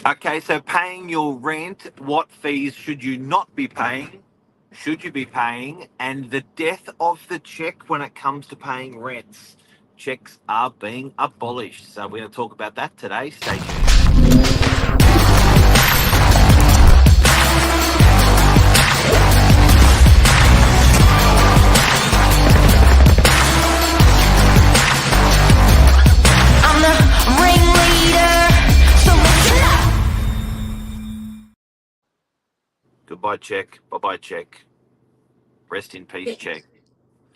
Okay, so paying your rent, what fees should you not be paying? Should you be paying? And the death of the check when it comes to paying rents. Checks are being abolished. So we're going to talk about that today. Stay tuned. I'm the ringleader, so listen up. Goodbye, check. Bye-bye, check. Rest in peace, check.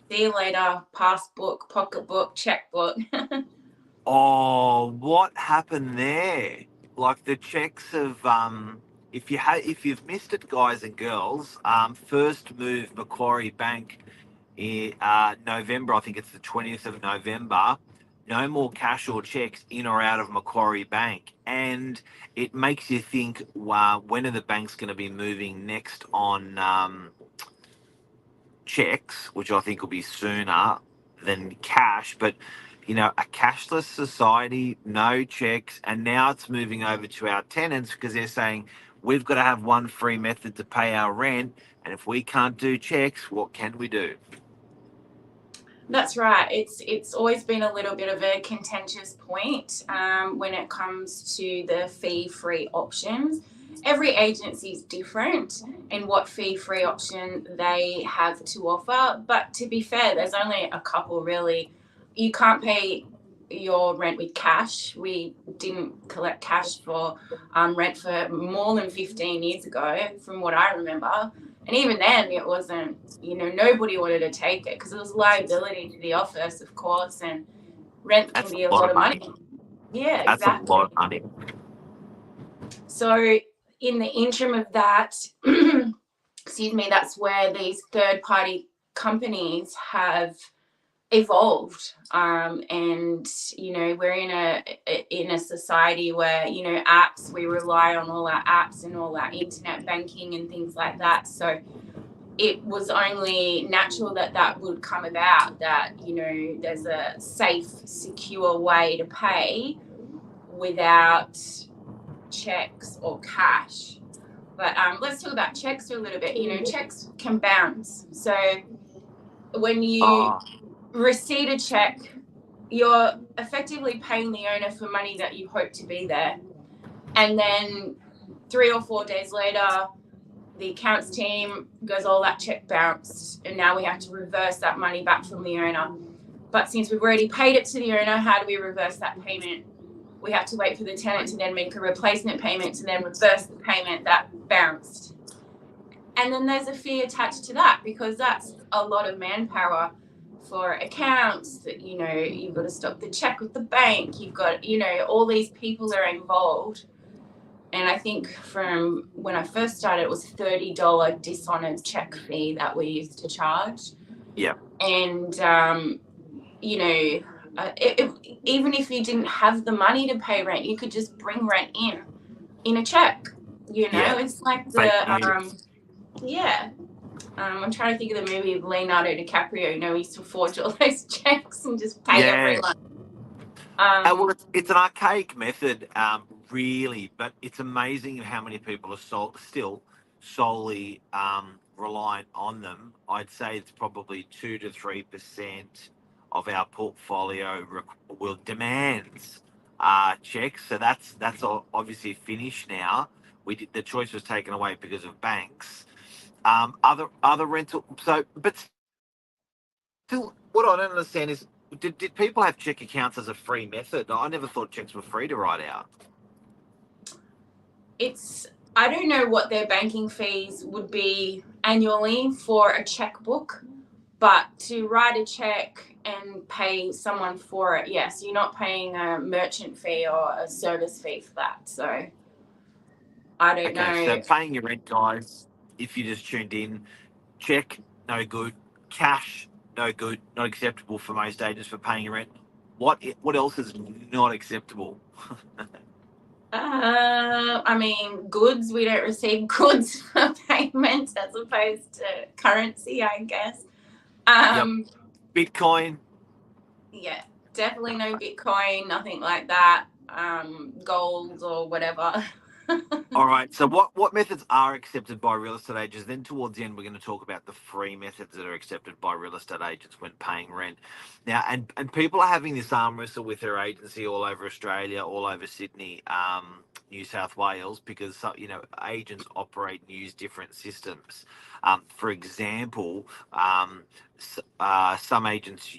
See you later, passbook, pocketbook, checkbook. Oh, what happened there? Like the checks of if you've missed it, guys and girls, first move Macquarie Bank in November, I think it's the 20th of November. No more cash or checks in or out of Macquarie Bank. And it makes you think, wow, when are the banks going to be moving next on checks, which I think will be sooner than cash. But, you know, a cashless society, no checks. And now it's moving over to our tenants because they're saying we've got to have one free method to pay our rent. And if we can't do checks, what can we do? That's right. It's always been a little bit of a contentious point when it comes to the fee-free options. Every agency is different in what fee-free option they have to offer. But to be fair, there's only a couple really. You can't pay your rent with cash. We didn't collect cash for rent for more than 15 years ago, from what I remember. And even then, it wasn't, nobody wanted to take it because it was liability to the office, of course, and rent can be a lot of money. Yeah, That's exactly. a lot of money. So in the interim of that, excuse me, that's where these third-party companies have evolved, and we're in a society where apps, we rely on all our apps and all our internet banking and things like that. So it was only natural that would come about, that there's a safe, secure way to pay without checks or cash. But let's talk about checks for a little bit. Checks can bounce. So when you receive a check, you're effectively paying the owner for money that you hope to be there. And then 3 or 4 days later, the accounts team goes, oh, that check bounced, and now we have to reverse that money back from the owner. But since we've already paid it to the owner, how do we reverse that payment? We have to wait for the tenant to then make a replacement payment to then reverse the payment that bounced. And then there's a fee attached to that, because that's a lot of manpower for accounts. That you've got to stop the check with the bank, you've got all these people are involved. And I think from when I first started, it was $30 dishonored check fee that we used to charge. Yeah. And even if you didn't have the money to pay rent, you could just bring rent in a check. Yeah. It's like the yeah. I'm trying to think of the movie of Leonardo DiCaprio. He used to forge all those checks and just pay everyone. Well, it's an archaic method, really, but it's amazing how many people are still solely reliant on them. I'd say it's probably 2 to 3% of our portfolio will demands checks. So that's obviously finished now. The choice was taken away because of banks. Other rental. But still, what I don't understand is, did people have check accounts as a free method? I never thought checks were free to write out. I don't know what their banking fees would be annually for a checkbook, but to write a check and pay someone for it, yes, you're not paying a merchant fee or a service fee for that. So I don't know. So paying your rent, guys, if you just tuned in, check, no good. Cash, no good. Not acceptable for most agents for paying your rent. What else is not acceptable? Goods. We don't receive goods for payment as opposed to currency, I guess. Yep. Bitcoin. Yeah, definitely no Bitcoin, nothing like that. Gold or whatever. All right. So what methods are accepted by real estate agents? Then towards the end, we're going to talk about the free methods that are accepted by real estate agents when paying rent. Now, and people are having this arm wrestle with their agency all over Australia, all over Sydney, New South Wales, because agents operate and use different systems. For example, some agents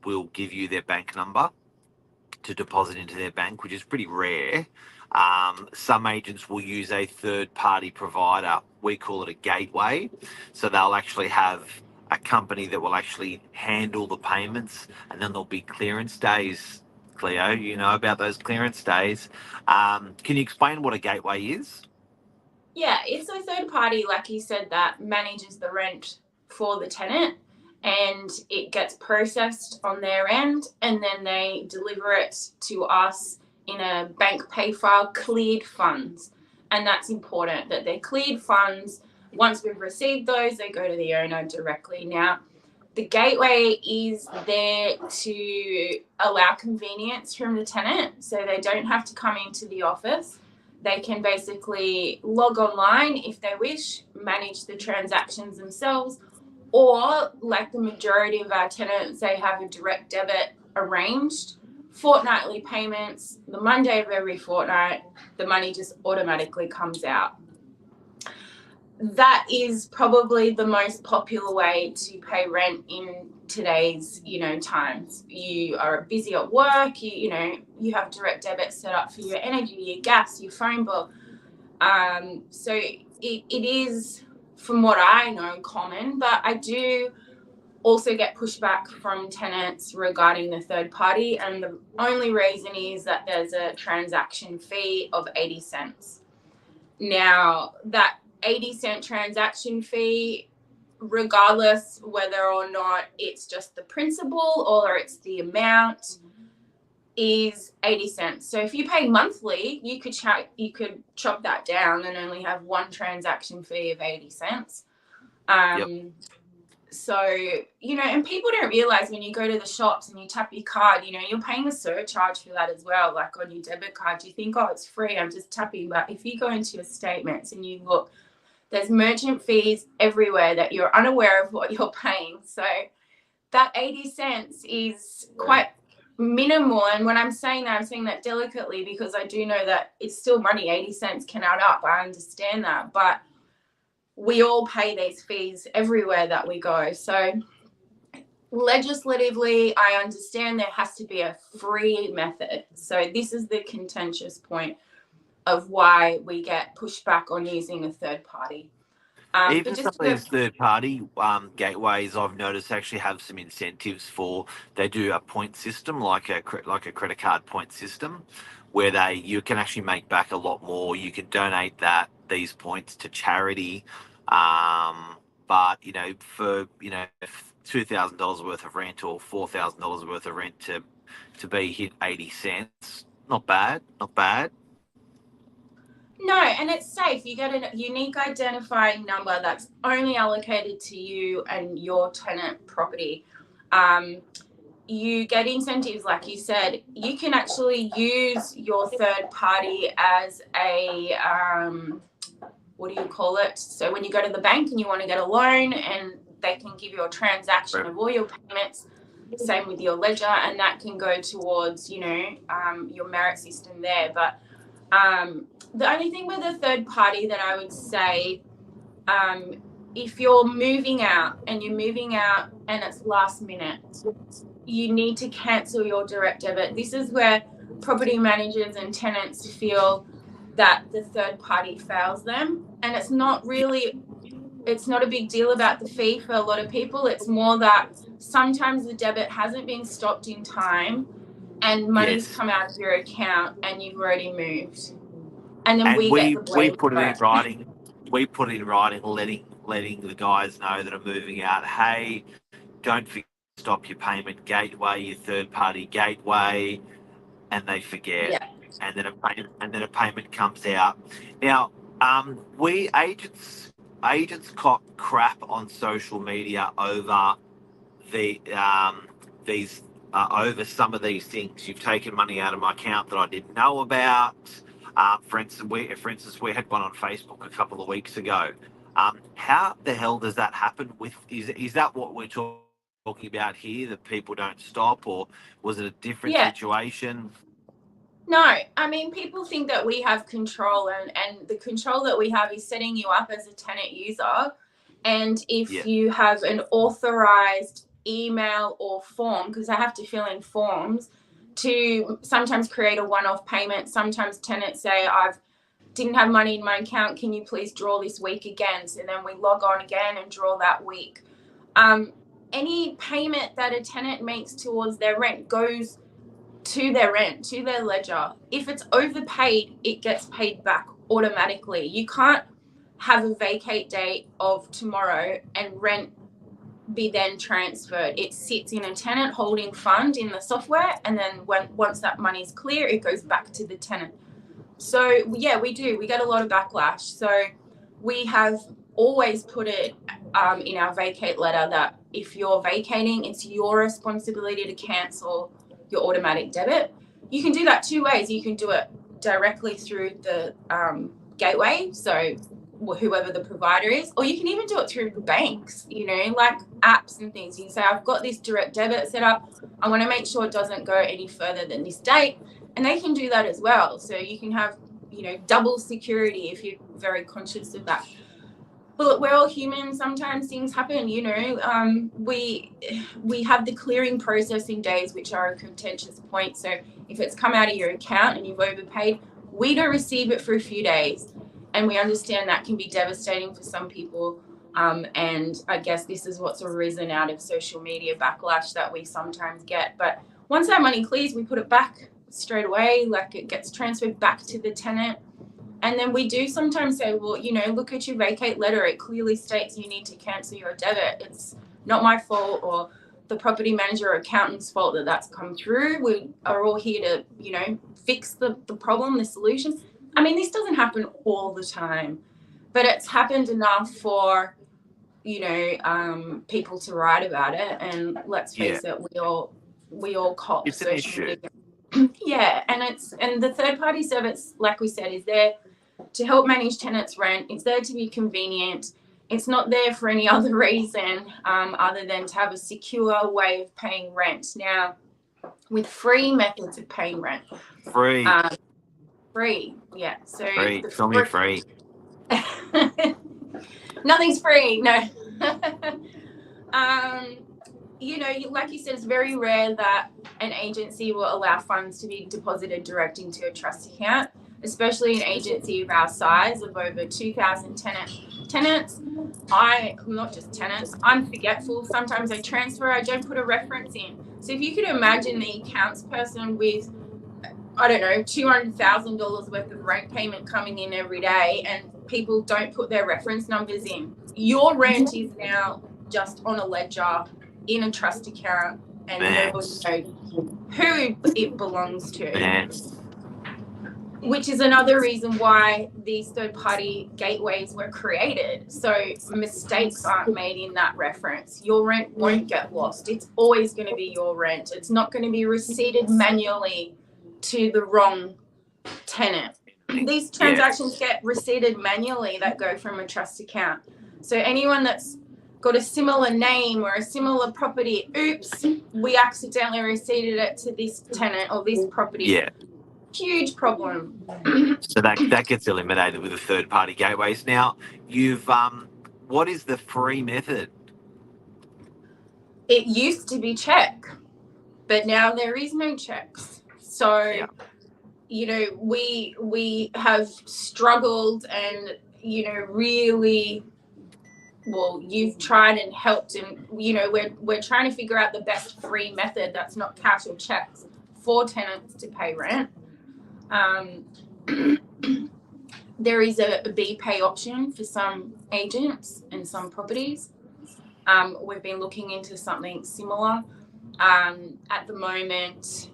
will give you their bank number to deposit into their bank, which is pretty rare. Some agents will use a third party provider. We call it a gateway. So they'll actually have a company that will actually handle the payments, and then there'll be clearance days. Cleo, you know about those clearance days. Can you explain what a gateway is? Yeah, it's a third party, like you said, that manages the rent for the tenant, and it gets processed on their end, and then they deliver it to us in a bank pay file, cleared funds. And that's important that they're cleared funds. Once we've received those, they go to the owner directly. Now, the gateway is there to allow convenience from the tenant, so they don't have to come into the office. They can basically log online if they wish, manage the transactions themselves, or like the majority of our tenants, they have a direct debit arranged, fortnightly payments, the Monday of every fortnight, the money just automatically comes out. That is probably the most popular way to pay rent in today's, times. You are busy at work, you have direct debit set up for your energy, your gas, your phone bill. So it is, from what I know, common, but I do also get pushback from tenants regarding the third party, and the only reason is that there's a transaction fee of 80 cents. Now, that 80-cent transaction fee, regardless whether or not it's just the principal or it's the amount, is 80 cents. So if you pay monthly, you could chop that down and only have one transaction fee of 80 cents. Yep. So, and people don't realize when you go to the shops and you tap your card, you're paying a surcharge for that as well. Like on your debit card, you think, oh, it's free, I'm just tapping. But if you go into your statements and you look, there's merchant fees everywhere that you're unaware of what you're paying. So that 80 cents is quite minimal. And when I'm saying that delicately, because I do know that it's still money. 80 cents can add up. I understand that. But we all pay these fees everywhere that we go. So legislatively, I understand there has to be a free method. So this is the contentious point of why we get pushback on using a third party. Even some of these third-party gateways, I've noticed, actually have some incentives for. They do a point system, like a credit card point system, where you can actually make back a lot more. You can donate these points to charity, but for $2,000 worth of rent or $4,000 worth of rent to be hit 80 cents, not bad. No, and it's safe. You get a unique identifying number that's only allocated to you and your tenant property. You get incentives, like you said. You can actually use your third party as a, what do you call it? So when you go to the bank and you want to get a loan, and they can give you a transaction of all your payments, same with your ledger, and that can go towards, your merit system there. But the only thing with a third party that I would say, if you're moving out and it's last minute, you need to cancel your direct debit. This is where property managers and tenants feel that the third party fails them. And it's not a big deal about the fee for a lot of people. It's more that sometimes the debit hasn't been stopped in time and money's come out of your account and you've already moved. And then we put it in writing. We put it in writing, letting the guys know that are moving out, hey, don't forget to stop your payment gateway, your third party gateway, and they forget. Yeah. And then a payment comes out. Now, we agents cop crap on social media over over some of these things. You've taken money out of my account that I didn't know about. For instance, we had one on Facebook a couple of weeks ago. How the hell does that happen? Is that what we're talking about here? That people don't stop, or was it a different situation? No, I mean, people think that we have control, and the control that we have is setting you up as a tenant user. And if you have an authorized email or form, because I have to fill in forms to sometimes create a one-off payment. Sometimes tenants say, I've didn't have money in my account, can you please draw this week again? So then we log on again and draw that week. Any payment that a tenant makes towards their rent goes to their rent, to their ledger. If it's overpaid, it gets paid back automatically. You can't have a vacate date of tomorrow and rent be then transferred. It sits in a tenant holding fund in the software, and then once that money's clear, it goes back to the tenant. So yeah, we get a lot of backlash. So we have always put it in our vacate letter that if you're vacating, it's your responsibility to cancel your automatic debit. You can do that two ways. You can do it directly through the gateway, so whoever the provider is, or you can even do it through the banks, like apps and things. You can say, I've got this direct debit set up, I want to make sure it doesn't go any further than this date, and they can do that as well. So you can have double security if you're very conscious of that. But look, we're all human. Sometimes things happen, we have the clearing processing days, which are a contentious point. So if it's come out of your account and you've overpaid, we don't receive it for a few days. And we understand that can be devastating for some people. And I guess this is what's arisen out of social media backlash that we sometimes get. But once that money clears, we put it back straight away, like it gets transferred back to the tenant. And then we do sometimes say, well, look at your vacate letter. It clearly states you need to cancel your debit. It's not my fault or the property manager or accountant's fault that that's come through. We are all here to, fix the problem, the solution. I mean, this doesn't happen all the time, but it's happened enough for, people to write about it. And let's face it, we all cop it's social an issue. media. Yeah, and the third party service, like we said, is there to help manage tenants' rent. It's there to be convenient. It's not there for any other reason other than to have a secure way of paying rent. Now, with free methods of paying rent. Free. Free, yeah. So free. Tell me free. Nothing's free, no. Like you said, it's very rare that an agency will allow funds to be deposited direct into a trust account, especially an agency of our size of over 2,000 tenants. Not just tenants, I'm forgetful. Sometimes I transfer, I don't put a reference in. So if you could imagine the accounts person with, I don't know, $200,000 worth of rent payment coming in every day, and people don't put their reference numbers in, your rent is now just on a ledger in a trust account, and nobody knows who it belongs to. Which is another reason why these third-party gateways were created, so mistakes aren't made in that reference. Your rent won't get lost. It's always going to be your rent. It's not going to be receipted manually to the wrong tenant. These transactions get receipted manually that go from a trust account. So anyone that's got a similar name or a similar property, oops, we accidentally receipted it to this tenant or this property. Yeah. Huge problem. So that gets eliminated with the third party gateways. Now, what is the free method? It used to be check, but now there is no checks. So, we have struggled and, really, well, you've tried and helped, and, we're trying to figure out the best free method that's not cash or checks for tenants to pay rent. There is a BPay option for some agents and some properties. We've been looking into something similar. At the moment,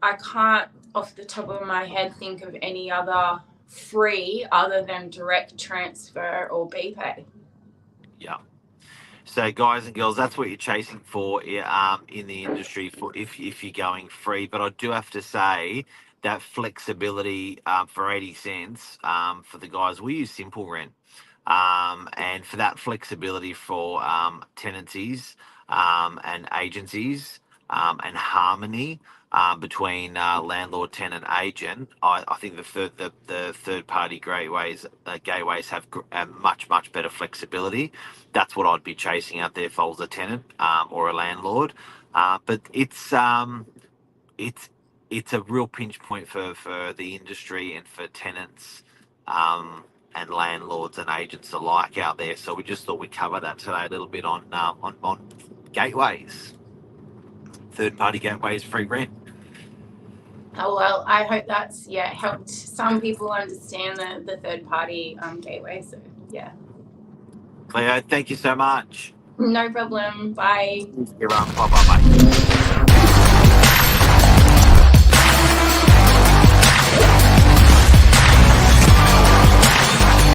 I can't, off the top of my head, think of any other free other than direct transfer or BPay. Yeah. So, guys and girls, that's what you're chasing for in the industry for if you're going free. But I do have to say that flexibility for 80 cents for the guys. We use simple rent. And for that flexibility for tenancies and agencies and harmony between landlord, tenant, agent, I think the third party gateways have much better flexibility. That's what I'd be chasing out there if I was a tenant or a landlord. But it's a real pinch point for the industry and for tenants. And landlords and agents alike out there. So we just thought we'd cover that today a little bit on gateways, third party gateways, free rent. Oh, well, I hope that's helped some people understand the third party gateway. So yeah. Cleo, thank you so much. No problem. Bye. Bye.